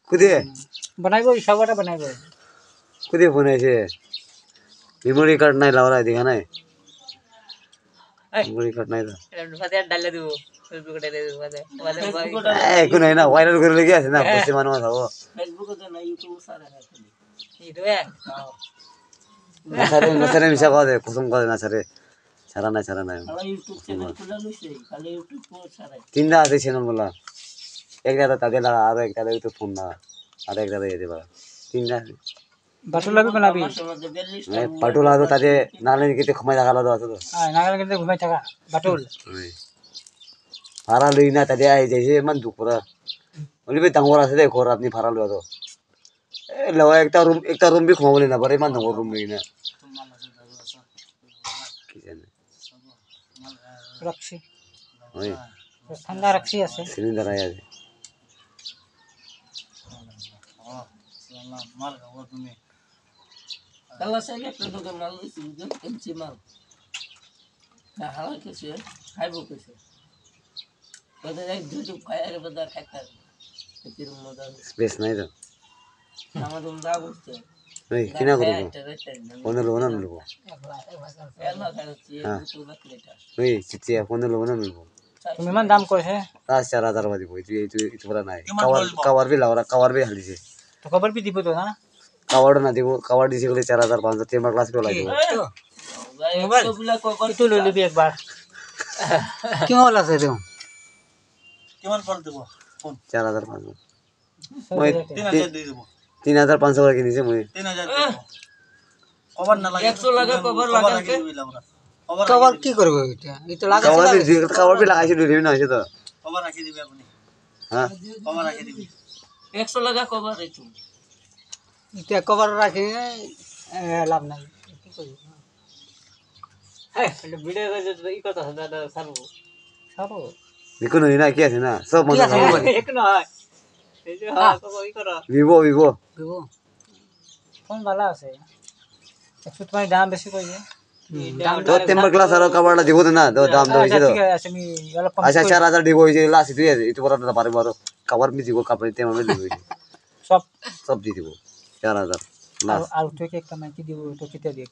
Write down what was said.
खुदे बनाइबो सबटा बनाइबो खुदे बनाइছে मेमोरी कार्ड নাই লাউরা দেখা নাই मेमोरी कार्ड নাই তো ফাতে ডালে দিব ফেসবুকে ডালে দিব ফাতে একো নাই না ভাইরাল করে লাগি আছে না বসে মানুষ হবো ফেসবুকে না ইউটিউব সারা না ইউটিউব নাসারে মিশা কথা কসম কথা নাসারে ছাড়া নাই খালি ইউটিউব চ্যানেল খুলে লইছে খালি ইউটিউব পোস্ট ছাড়াই তিনটা আছে চ্যানেল বলা একটা তাদের লাগা আর একটা তো ফোন না আর একটা দিয়ে দেবা তিনটা বাটুলা भी बनाबी পাটুল আর তাতে নালে কিতে খমাই লাগালো আছে তো হ্যাঁ নাগাল কিন্তু ঘুমাই থাকা বাটুল ভাড়া লই না তাতে আই যাইছে মান দুপুরা বলিবে ডাঙর আছে দে ঘর আপনি ভাড়া লয় তো এ লওয়া একটা রুম বি খমাবলে না পারে মান ডাঙর রুম লই না কি জানে রাখছি ওই ঠান্ডা রাখছি আছে সিলিন্ডার আই আছে মাল গাও তুমি কালা সাইকে তো দোকান মাল লইছি বুঝছো কেমচি মাল না হালা কিছু খাইবো কিছু বদে যাই দুটো খায়ারে বদা খাইতা এতির মজা স্পেস নাই তো আমার রুম দা বসতে ওই কিনা করব ফোন লো না লব এলা খাচ্ছি দুটো বাকলেটা ওই চিচিয়া ফোন লো না লব তুমি মান দাম কইছে 4000 বাদি বই তুই বড় নাই কভার বি লাউরা কভার বি হালিছে তো খবর भी দিব তো না কভার না দিব কভার দিছে বলে 4500 টেম্পার গ্লাস पे লাগিব মোবাইল তো লই লবি একবার কি মোবাইল আছে তো কেমন ফোন দেব ফোন 4500 মই 3000 দিয়ে দেব 3500 করে কিনেছে মই 3000 কভার না লাগে 100 লাগা কভার লাগাকে কভার কি করব এটা এটা লাগাছে কভার भी লাগাইছে দিবি না হইছে তো কভার রাখি দিবি আপনি হ্যাঁ কভার রাখি দিবি 100 লাগা কভার একটু এটা কভার রাখি লাভ নাই কি করব হ্যাঁ এটা ভিডিও করে যদি ই কথা দাদা সারবো দেখো না কি আছে না সব মজা হবে এক না এই যে হ্যাঁ কো ই করো ভিভো ফোন ভালো আছে একটু তোমার দাম বেশি কইছে তো টেম্পার গ্লাস আর কভারটা দিব না তো দাম তো হইছে তো ঠিক আছে আমি আচ্ছা 4000 দিব হইছে লাস্ট তুই এটা বড় না পারে মারো কভার মি দিব কাপড় টেম্পার মে দিব সব সব দি দিব 4000 লাস্ট আর তুই কি একটা মাইকি দিব তো কিটা দিয়ে